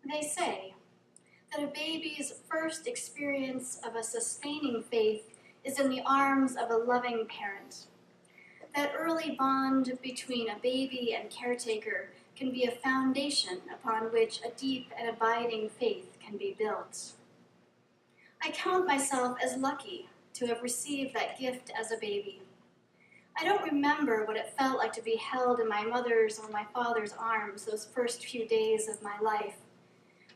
They say that a baby's first experience of a sustaining faith is in the arms of a loving parent. That early bond between a baby and caretaker can be a foundation upon which a deep and abiding faith can be built. I count myself as lucky to have received that gift as a baby. I don't remember what it felt like to be held in my mother's or my father's arms those first few days of my life,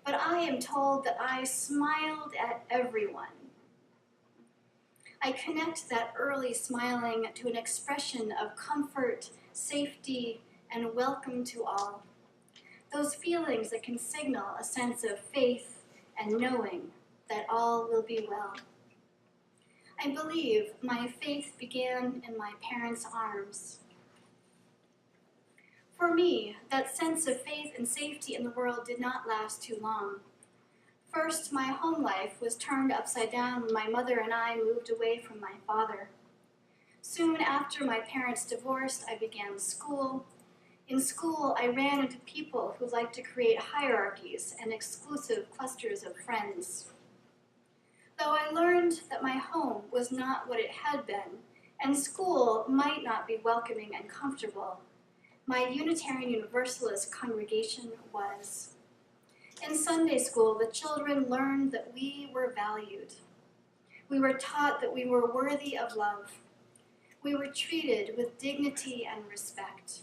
but I am told that I smiled at everyone. I connect that early smiling to an expression of comfort, safety, and welcome to all. Those feelings that can signal a sense of faith and knowing that all will be well. I believe my faith began in my parents' arms. For me, that sense of faith and safety in the world did not last too long. First, my home life was turned upside down when my mother and I moved away from my father. Soon after my parents divorced, I began school. In school, I ran into people who liked to create hierarchies and exclusive clusters of friends. Though I learned that my home was not what it had been, and school might not be welcoming and comfortable, my Unitarian Universalist congregation was. In Sunday school, the children learned that we were valued. We were taught that we were worthy of love. We were treated with dignity and respect.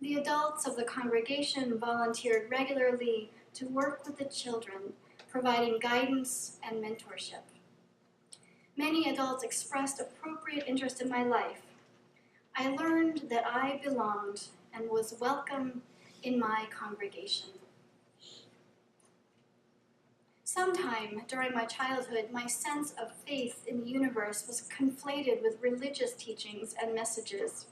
The adults of the congregation volunteered regularly to work with the children, providing guidance and mentorship. Many adults expressed appropriate interest in my life. I learned that I belonged and was welcome in my congregation. Sometime during my childhood, my sense of faith in the universe was conflated with religious teachings and messages.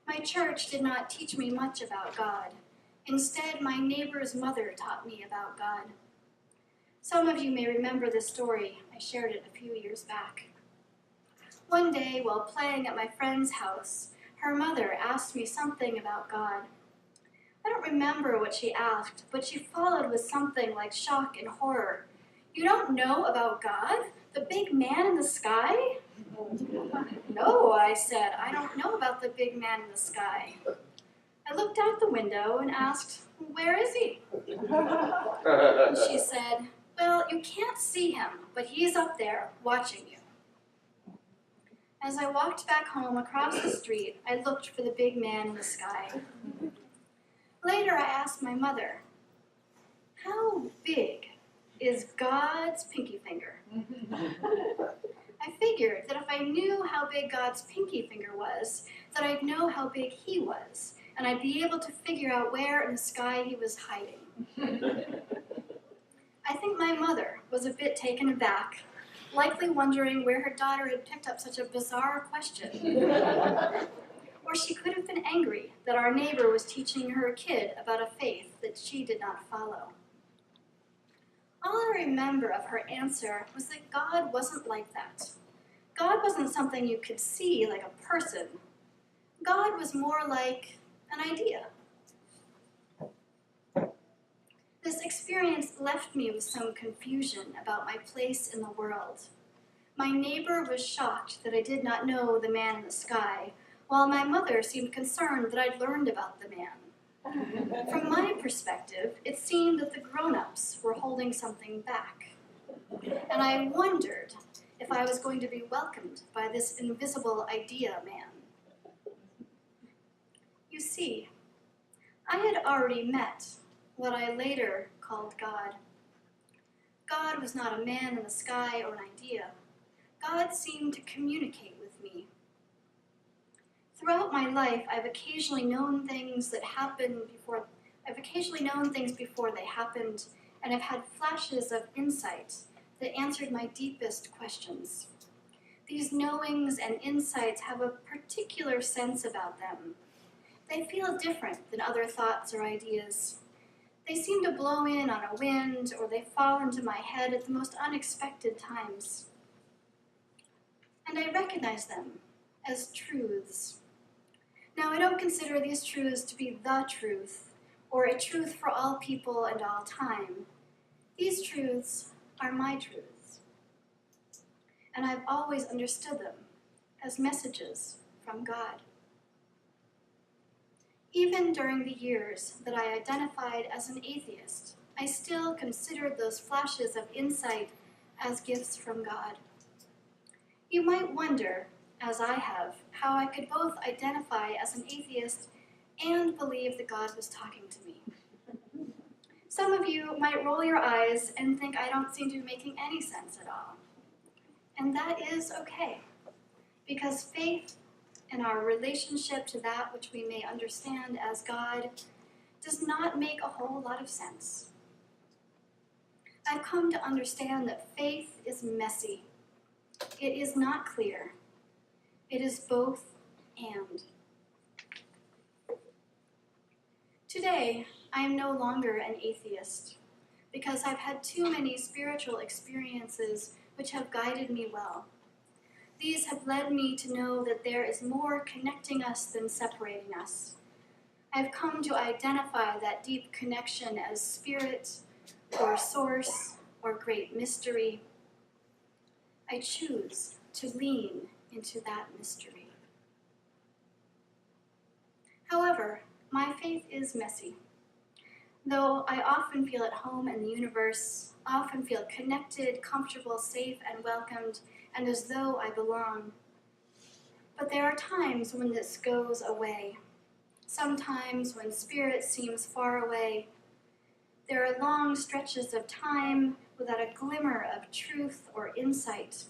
My church did not teach me much about God. Instead, my neighbor's mother taught me about God. Some of you may remember this story. I shared it a few years back. One day, while playing at my friend's house, her mother asked me something about God. I don't remember what she asked, but she followed with something like shock and horror. "You don't know about God? The big man in the sky?" "No," I said, "I don't know about the big man in the sky." I looked out the window and asked, "Where is he?" And she said, "Well, you can't see him, but he's up there watching you." As I walked back home across the street, I looked for the big man in the sky. Later, I asked my mother, "How big is God's pinky finger?" I figured that if I knew how big God's pinky finger was, that I'd know how big he was, and I'd be able to figure out where in the sky he was hiding. I think my mother was a bit taken aback, likely wondering where her daughter had picked up such a bizarre question. Or she could have been angry that our neighbor was teaching her kid about a faith that she did not follow. All I remember of her answer was that God wasn't like that. God wasn't something you could see like a person. God was more like an idea. This experience left me with some confusion about my place in the world. My neighbor was shocked that I did not know the man in the sky, while my mother seemed concerned that I'd learned about the man. From my perspective, it seemed that the grown-ups were holding something back. And I wondered if I was going to be welcomed by this invisible idea man. You see, I had already met what I later called God. God was not a man in the sky or an idea. God seemed to communicate with me. Throughout my life, I've occasionally known things before they happened, and I've had flashes of insight that answered my deepest questions. These knowings and insights have a particular sense about them. They feel different than other thoughts or ideas. They seem to blow in on a wind, or they fall into my head at the most unexpected times. And I recognize them as truths. Now, I don't consider these truths to be the truth, or a truth for all people and all time. These truths are my truths, and I've always understood them as messages from God. Even during the years that I identified as an atheist, I still considered those flashes of insight as gifts from God. You might wonder, as I have, how I could both identify as an atheist and believe that God was talking to me. Some of you might roll your eyes and think I don't seem to be making any sense at all. And that is okay, because faith and our relationship to that which we may understand as God does not make a whole lot of sense. I've come to understand that faith is messy. It is not clear. It is both and. Today, I am no longer an atheist because I've had too many spiritual experiences which have guided me well. These have led me to know that there is more connecting us than separating us. I've come to identify that deep connection as spirit, or source, or great mystery. I choose to lean into that mystery. However, my faith is messy. Though I often feel at home in the universe, often feel connected, comfortable, safe, and welcomed, and as though I belong. But there are times when this goes away. Sometimes when spirit seems far away. There are long stretches of time without a glimmer of truth or insight.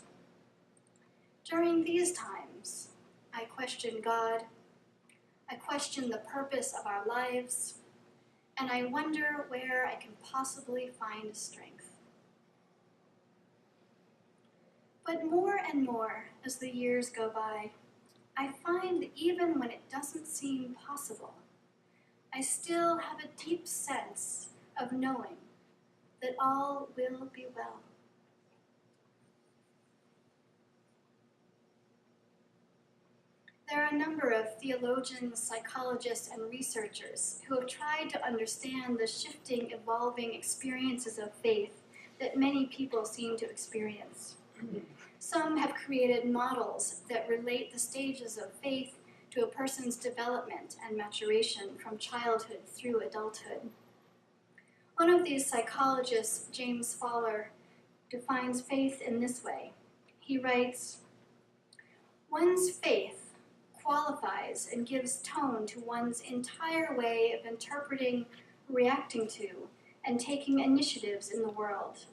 During these times, I question God, I question the purpose of our lives, and I wonder where I can possibly find strength. But more and more as the years go by, I find that even when it doesn't seem possible, I still have a deep sense of knowing that all will be well. There are a number of theologians, psychologists, and researchers who have tried to understand the shifting, evolving experiences of faith that many people seem to experience. Some have created models that relate the stages of faith to a person's development and maturation from childhood through adulthood. One of these psychologists, James Fowler, defines faith in this way. He writes, "One's faith qualifies and gives tone to one's entire way of interpreting, reacting to, and taking initiatives in the world.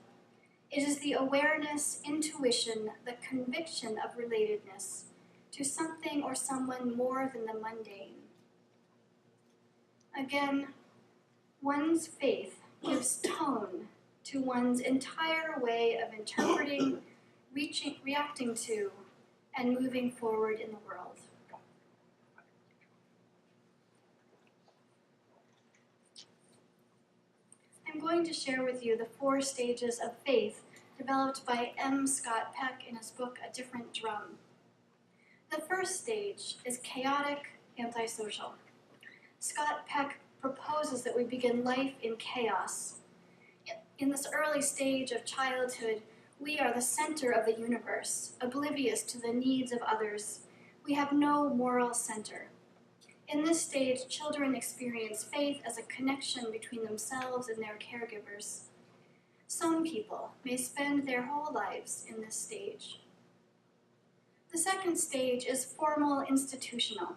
It is the awareness, intuition, the conviction of relatedness to something or someone more than the mundane." Again, one's faith gives tone to one's entire way of interpreting, reacting to, and moving forward in the world. I'm going to share with you the 4 stages of faith developed by M. Scott Peck in his book, A Different Drum. The first stage is chaotic, antisocial. Scott Peck proposes that we begin life in chaos. In this early stage of childhood, we are the center of the universe, oblivious to the needs of others. We have no moral center. In this stage, children experience faith as a connection between themselves and their caregivers. Some people may spend their whole lives in this stage. The second stage is formal institutional.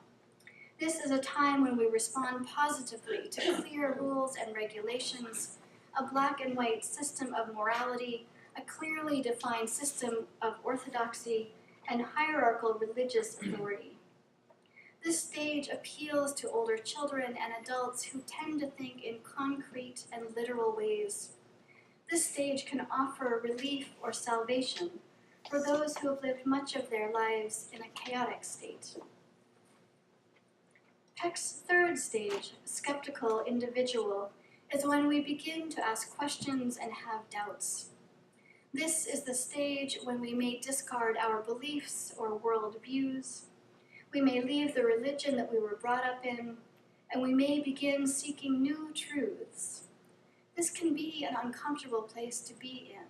This is a time when we respond positively to clear rules and regulations, a black and white system of morality, a clearly defined system of orthodoxy, and hierarchical religious authority. This stage appeals to older children and adults who tend to think in concrete and literal ways. This stage can offer relief or salvation for those who have lived much of their lives in a chaotic state. Peck's third stage, skeptical individual, is when we begin to ask questions and have doubts. This is the stage when we may discard our beliefs or worldviews. We may leave the religion that we were brought up in, and we may begin seeking new truths. This can be an uncomfortable place to be in.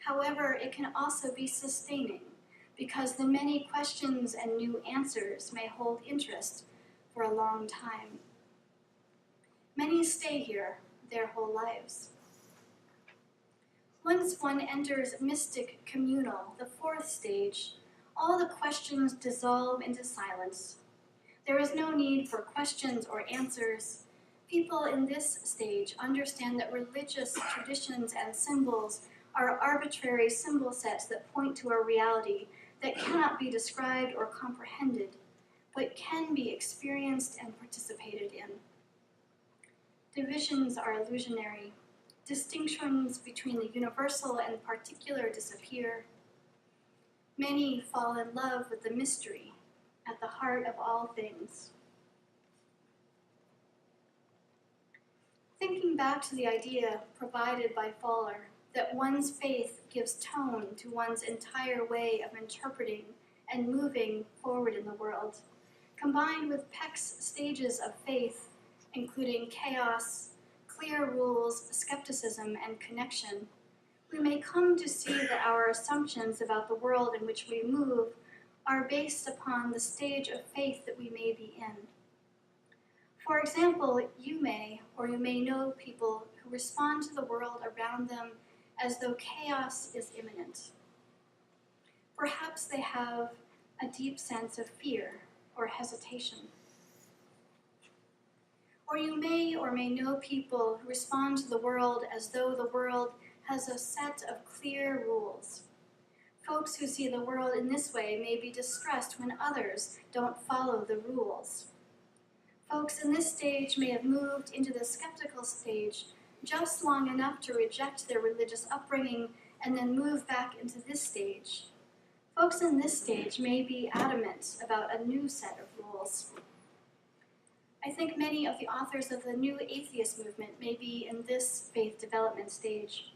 However, it can also be sustaining, because the many questions and new answers may hold interest for a long time. Many stay here their whole lives. Once one enters mystic communal, the fourth stage, all the questions dissolve into silence. There is no need for questions or answers. People in this stage understand that religious traditions and symbols are arbitrary symbol sets that point to a reality that cannot be described or comprehended, but can be experienced and participated in. Divisions are illusionary. Distinctions between the universal and particular disappear. Many fall in love with the mystery at the heart of all things. Thinking back to the idea provided by Fowler that one's faith gives tone to one's entire way of interpreting and moving forward in the world, combined with Peck's stages of faith, including chaos, clear rules, skepticism, and connection, we may come to see that our assumptions about the world in which we move are based upon the stage of faith that we may be in. For example, you may know people who respond to the world around them as though chaos is imminent. Perhaps they have a deep sense of fear or hesitation. Or you may know people who respond to the world as though the world has a set of clear rules. Folks who see the world in this way may be distressed when others don't follow the rules. Folks in this stage may have moved into the skeptical stage just long enough to reject their religious upbringing and then move back into this stage. Folks in this stage may be adamant about a new set of rules. I think many of the authors of the new atheist movement may be in this faith development stage.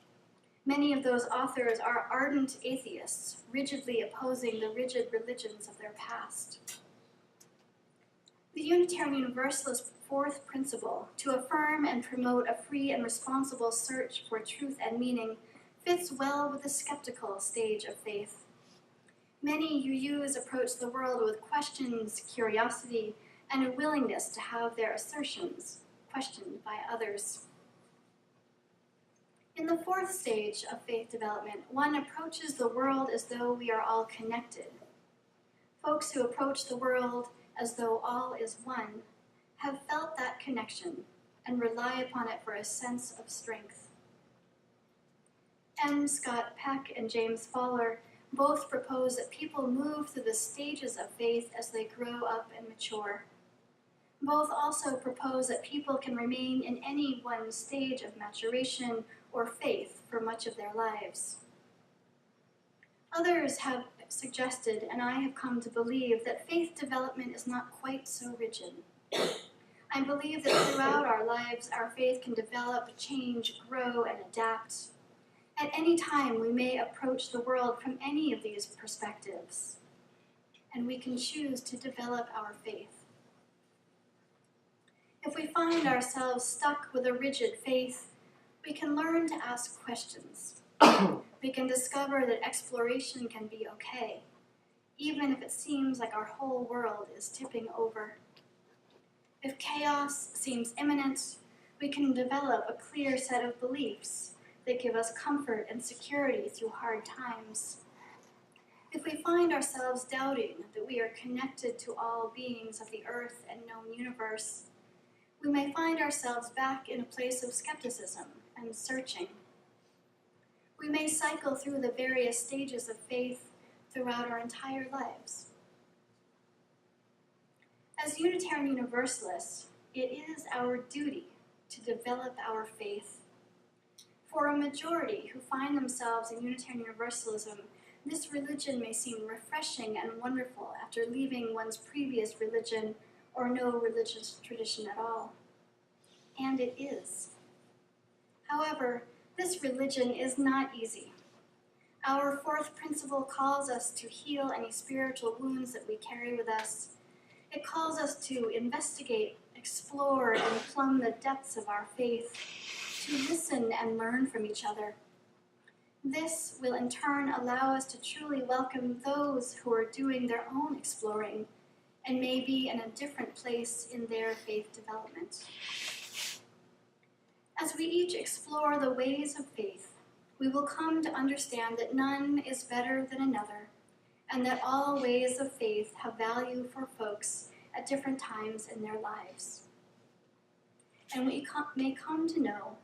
Many of those authors are ardent atheists, rigidly opposing the rigid religions of their past. The Unitarian Universalist fourth principle, to affirm and promote a free and responsible search for truth and meaning, fits well with the skeptical stage of faith. Many UUs approach the world with questions, curiosity, and a willingness to have their assertions questioned by others. In the fourth stage of faith development, one approaches the world as though we are all connected. Folks who approach the world as though all is one have felt that connection and rely upon it for a sense of strength. M. Scott Peck and James Fowler both propose that people move through the stages of faith as they grow up and mature. Both also propose that people can remain in any one stage of maturation or faith for much of their lives. Others have suggested, and I have come to believe, that faith development is not quite so rigid. I believe that throughout our lives, our faith can develop, change, grow, and adapt. At any time, we may approach the world from any of these perspectives, and we can choose to develop our faith. If we find ourselves stuck with a rigid faith, we can learn to ask questions. We can discover that exploration can be okay, even if it seems like our whole world is tipping over. If chaos seems imminent, we can develop a clear set of beliefs that give us comfort and security through hard times. If we find ourselves doubting that we are connected to all beings of the earth and known universe, we may find ourselves back in a place of skepticism and searching. We may cycle through the various stages of faith throughout our entire lives. As Unitarian Universalists, it is our duty to develop our faith. For a majority who find themselves in Unitarian Universalism, this religion may seem refreshing and wonderful after leaving one's previous religion or no religious tradition at all. And it is. However, this religion is not easy. Our fourth principle calls us to heal any spiritual wounds that we carry with us. It calls us to investigate explore and plumb the depths of our faith, to listen and learn from each other. This will in turn allow us to truly welcome those who are doing their own exploring and may be in a different place in their faith development. As we each explore the ways of faith, we will come to understand that none is better than another, and that all ways of faith have value for folks at different times in their lives. And we may come to know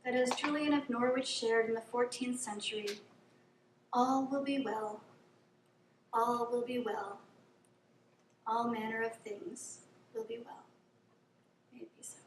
that, as Julian of Norwich shared in the 14th century, all will be well, all will be well, all manner of things will be well. May it be so.